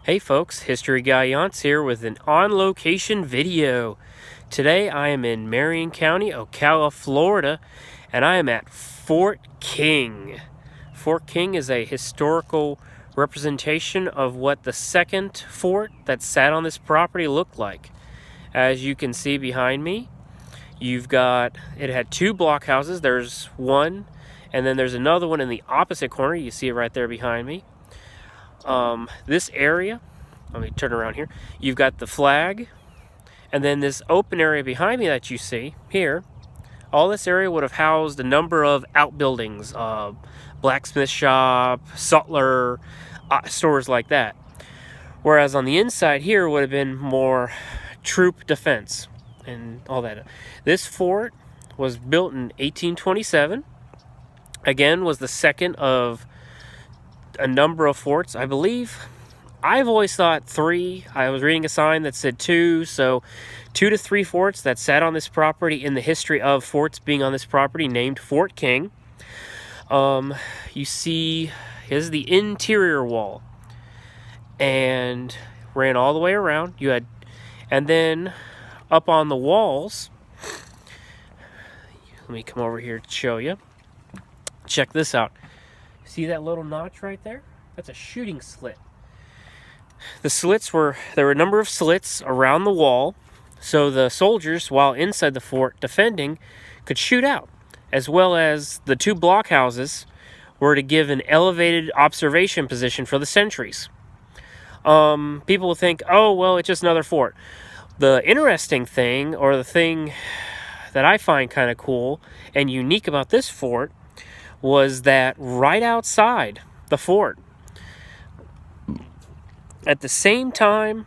Hey folks, History Guy Yonce here with an on-location video. Today I am in Marion County, Ocala, Florida, and I am at Fort King. Fort King is a historical representation of what the second fort that sat on this property looked like. As you can see behind me, it had two blockhouses. There's one, and then there's another one in the opposite corner. You see it right there behind me. This area, let me turn around here, you've got the flag, and then this open area behind me that you see here, all this area would have housed a number of outbuildings, blacksmith shop, sutler, stores like that. Whereas on the inside here would have been more troop defense and all that. This fort was built in 1827, again was the second of a number of forts. I believe, I've always thought 3. I was reading a sign that said 2, so 2 to 3 forts that sat on this property in the history of forts being on this property named Fort King. You see, here's the interior wall, and ran all the way around. And then up on the walls, let me come over here to show you. Check this out. See that little notch right there? That's a shooting slit. There were a number of slits around the wall, so the soldiers, while inside the fort defending, could shoot out, as well as the 2 blockhouses were to give an elevated observation position for the sentries. People will think, oh, well, it's just another fort. The interesting thing, or the thing that I find kind of cool and unique about this fort, was that right outside the fort, at the same time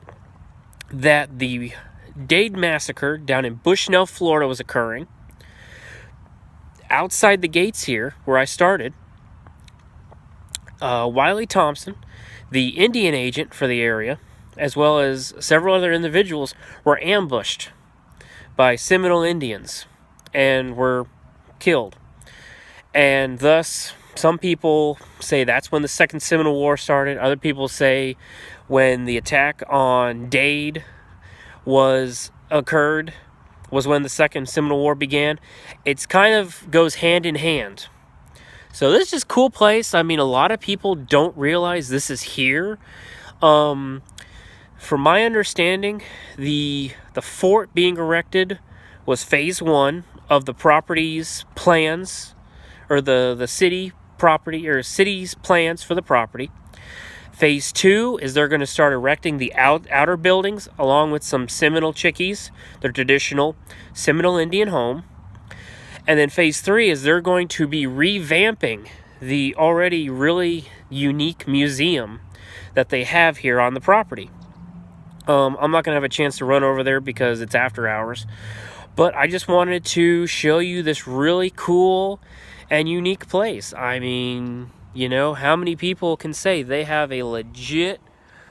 that the Dade Massacre down in Bushnell, Florida was occurring, outside the gates here, where I started, Wiley Thompson, the Indian agent for the area, as well as several other individuals, were ambushed by Seminole Indians and were killed. And thus, some people say that's when the Second Seminole War started. Other people say when the attack on Dade occurred was when the Second Seminole War began. It's kind of goes hand in hand. So this is just a cool place. I mean, a lot of people don't realize this is here. From my understanding, the fort being erected was phase 1 of the property's plans, or the city property, or city's plans for the property. Phase 2 is they're going to start erecting the outer buildings along with some Seminole chickees, their traditional Seminole Indian home. And then phase 3 is they're going to be revamping the already really unique museum that they have here on the property. I'm not going to have a chance to run over there because it's after hours, but I just wanted to show you this really cool and unique place. I mean, you know, how many people can say they have a legit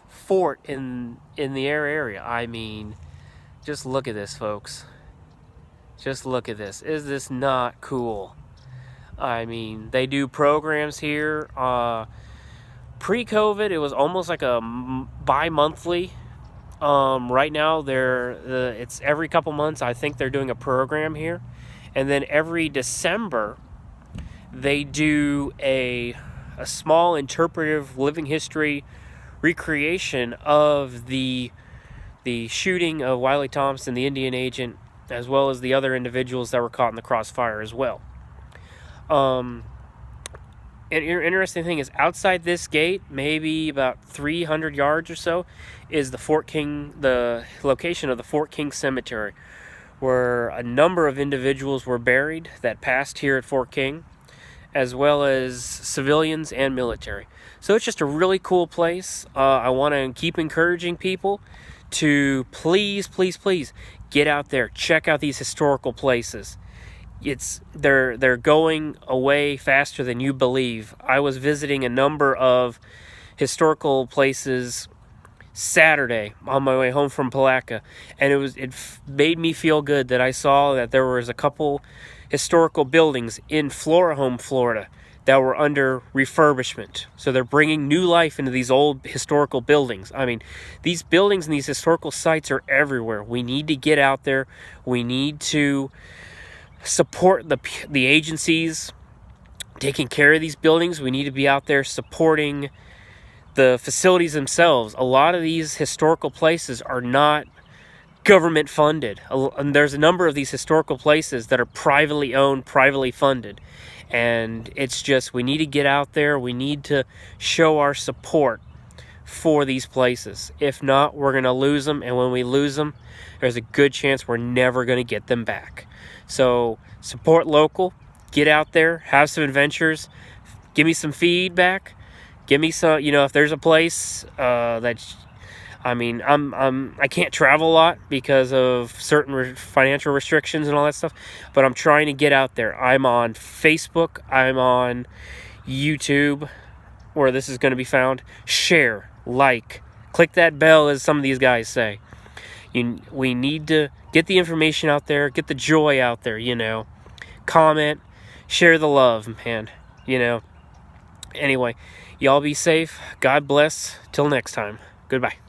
fort in the area? I mean, just look at this, folks. Just look at this. Is this not cool? I mean, they do programs here. Pre-COVID, it was almost like a bi-monthly. Right now, it's every couple months. I think they're doing a program here. And then every December, they do a small interpretive living history recreation of the shooting of Wiley Thompson, the Indian agent, as well as the other individuals that were caught in the crossfire as well. An interesting thing is outside this gate, maybe about 300 yards or so, is the location of the Fort King Cemetery, where a number of individuals were buried that passed here at Fort King, as well as civilians and military. So it's just a really cool place. I want to keep encouraging people to please get out there, check out these historical places. They're going away faster than you believe. I was visiting a number of historical places Saturday on my way home from Palatka, and it made me feel good that I saw that there was a couple historical buildings in Florida that were under refurbishment. So they're bringing new life into these old historical buildings. I mean, these buildings and these historical sites are everywhere. We need to get out there. We need to support the agencies taking care of these buildings. We need to be out there supporting the facilities themselves. A lot of these historical places are not government funded. And there's a number of these historical places that are privately owned, privately funded. And it's just, we need to get out there. We need to show our support for these places. If not, we're going to lose them. And when we lose them, there's a good chance we're never going to get them back. So support local. Get out there. Have some adventures. Give me some feedback. Give me some, if there's a place I can't travel a lot because of certain financial restrictions and all that stuff, but I'm trying to get out there. I'm on Facebook. I'm on YouTube, where this is going to be found. Share, like, click that bell, as some of these guys say. We need to get the information out there, get the joy out there, Comment, share the love, man, Anyway, y'all be safe. God bless. Till next time. Goodbye.